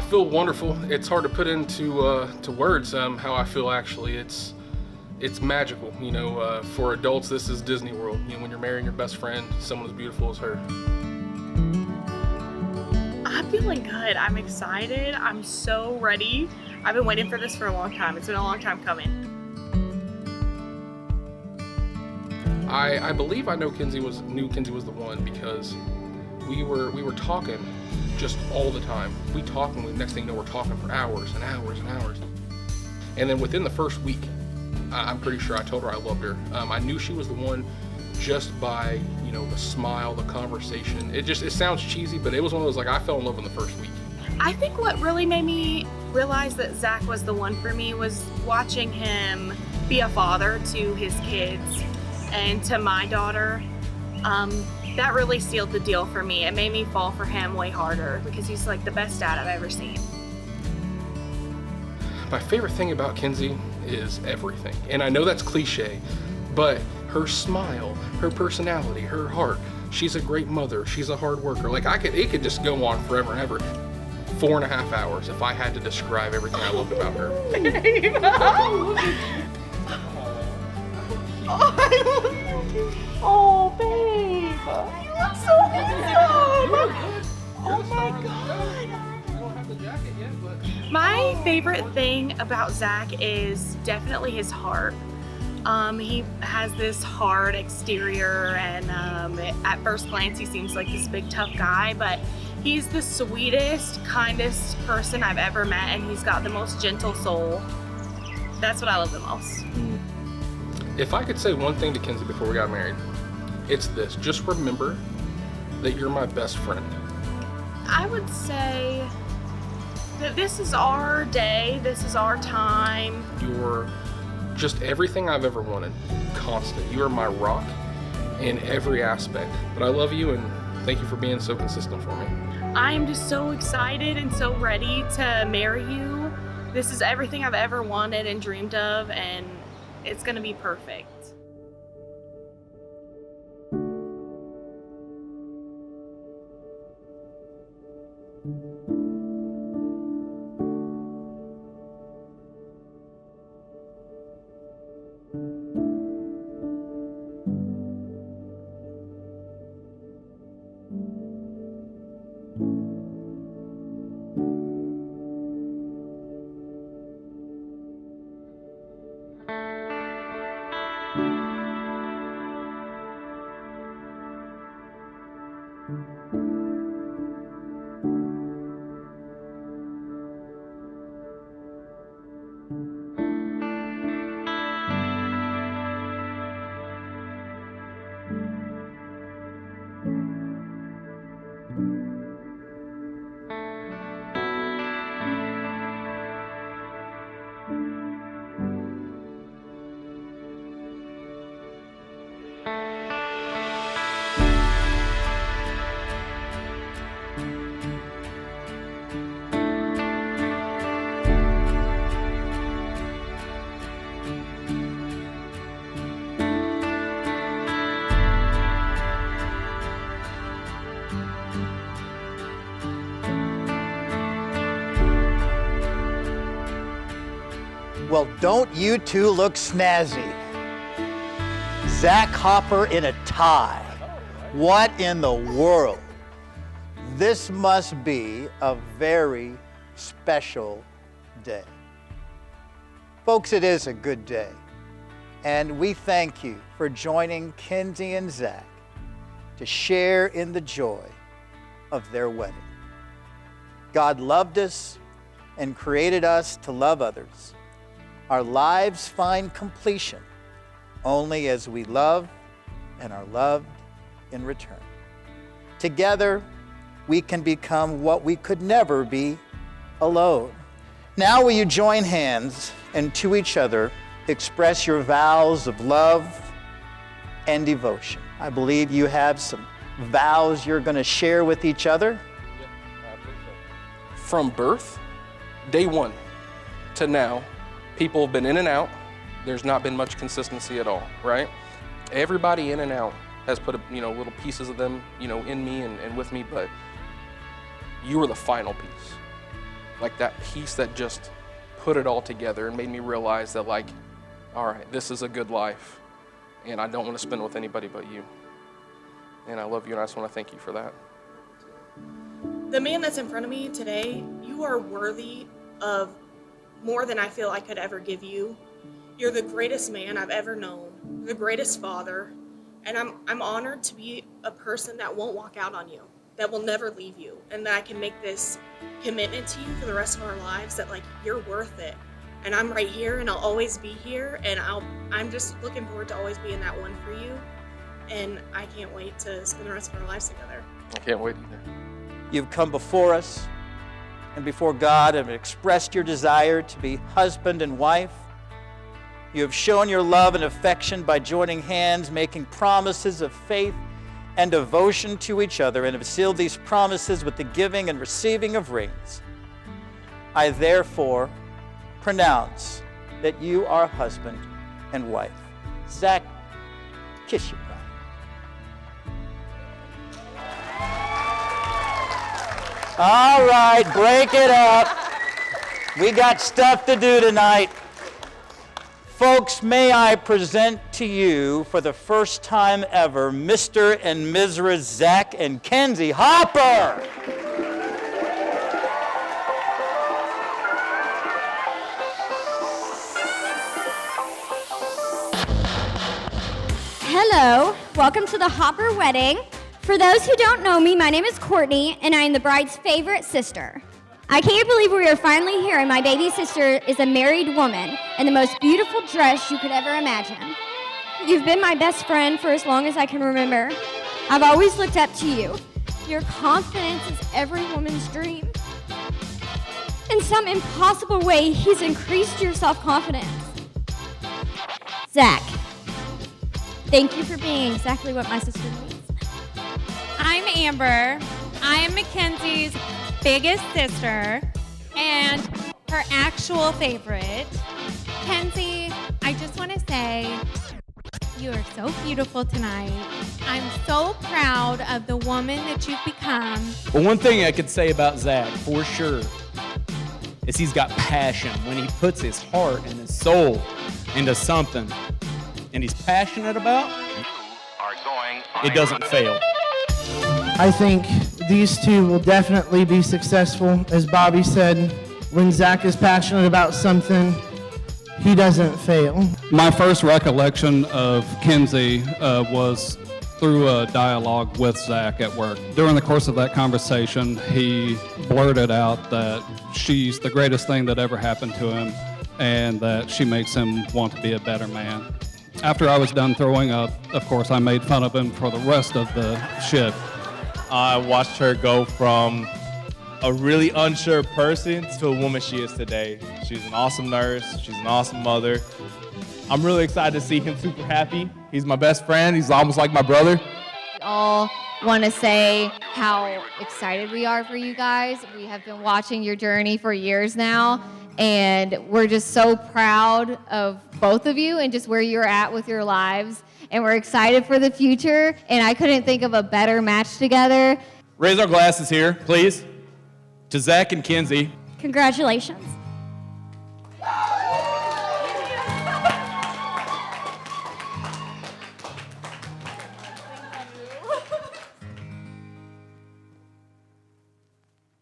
feel wonderful. It's hard to put into to words how I feel. Actually, it's magical. You know, for adults, this is Disney World. You know, when you're marrying your best friend, someone as beautiful as her. I'm feeling good. I'm excited. I'm so ready. I've been waiting for this for a long time. It's been a long time coming. I believe I knew Kenzie was the one because we were talking just all the time. We talk, and the next thing you know, we're talking for hours and hours and hours. And then within the first week, I'm pretty sure I told her I loved her. I knew she was the one just by, you know, the smile, the conversation. It sounds cheesy, but it was one of those, like, I fell in love in the first week. I think what really made me realize that Zach was the one for me was watching him be a father to his kids and to my daughter. That really sealed the deal for me. It made me fall for him way harder because he's like the best dad I've ever seen. My favorite thing about Kenzie is everything. And I know that's cliche, but her smile, her personality, her heart. She's a great mother. She's a hard worker. Like, it could just go on forever and ever. 4.5 hours if I had to describe everything I loved about her. Oh, babe. You look so handsome. Oh my God. I don't have the jacket yet, but... My favorite thing about Zach is definitely his heart. He has this hard exterior, and at first glance he seems like this big tough guy, but he's the sweetest, kindest person I've ever met, and he's got the most gentle soul. That's what I love the most. If I could say one thing to Kenzie before we got married, it's this: just remember that you're my best friend. I would say that this is our day, this is our time. You're just everything I've ever wanted, constant. You are my rock in every aspect. But I love you, and thank you for being so consistent for me. I am just so excited and so ready to marry you. This is everything I've ever wanted and dreamed of, and it's gonna be perfect. Well, don't you two look snazzy? Zach Hopper in a tie. What in the world? This must be a very special day. Folks, it is a good day. And we thank you for joining Kenzie and Zach to share in the joy of their wedding. God loved us and created us to love others. Our lives find completion only as we love and are loved in return. Together, we can become what we could never be alone. Now will you join hands and to each other express your vows of love and devotion. I believe you have some vows you're going to share with each other. Yeah, I believe so. From birth, day one, to now, people have been in and out. There's not been much consistency at all, right? Everybody in and out has put little pieces of them, in me and with me, but you were the final piece. like that piece that just put it all together and made me realize that, like, all right, this is a good life, and I don't want to spend it with anybody but you. And I love you, and I just want to thank you for that. The man that's in front of me today, you are worthy of more than I feel I could ever give you. You're the greatest man I've ever known, the greatest father, and I'm honored to be a person that won't walk out on you, that will never leave you, and that I can make this commitment to you for the rest of our lives, that, like, you're worth it. And I'm right here, and I'll always be here, and I'm just looking forward to always being that one for you, and I can't wait to spend the rest of our lives together. I can't wait either. You've come before us and before God and expressed your desire to be husband and wife. You have shown your love and affection by joining hands, making promises of faith and devotion to each other, and have sealed these promises with the giving and receiving of rings. I therefore pronounce that you are husband and wife. Zach, kiss your bride. All right, break it up. We got stuff to do tonight. Folks, may I present to you for the first time ever, Mr. and Mrs. Zach and Kenzie Hopper. Hello, welcome to the Hopper wedding. For those who don't know me, my name is Courtney, and I am the bride's favorite sister. I can't believe we are finally here, and my baby sister is a married woman in the most beautiful dress you could ever imagine. You've been my best friend for as long as I can remember. I've always looked up to you. Your confidence is every woman's dream. In some impossible way, he's increased your self-confidence. Zach, thank you for being exactly what my sister needs. I'm Amber. I am Mackenzie's biggest sister and her actual favorite. Kenzie, I just want to say you are so beautiful tonight. I'm so proud of the woman that you've become. Well, one thing I could say about Zach, for sure, is he's got passion. When he puts his heart and his soul into something and he's passionate about, it doesn't fail. I think these two will definitely be successful. As Bobby said, when Zach is passionate about something, he doesn't fail. My first recollection of Kenzie was through a dialogue with Zach at work. During the course of that conversation, he blurted out that she's the greatest thing that ever happened to him and that she makes him want to be a better man. After I was done throwing up, of course, I made fun of him for the rest of the shift. I watched her go from a really unsure person to a woman she is today. She's an awesome nurse. She's an awesome mother. I'm really excited to see him super happy. He's my best friend. He's almost like my brother. We all want to say how excited we are for you guys. We have been watching your journey for years now, and we're just so proud of both of you and just where you're at with your lives. And we're excited for the future, and I couldn't think of a better match together. Raise our glasses here, please, to Zach and Kenzie. Congratulations.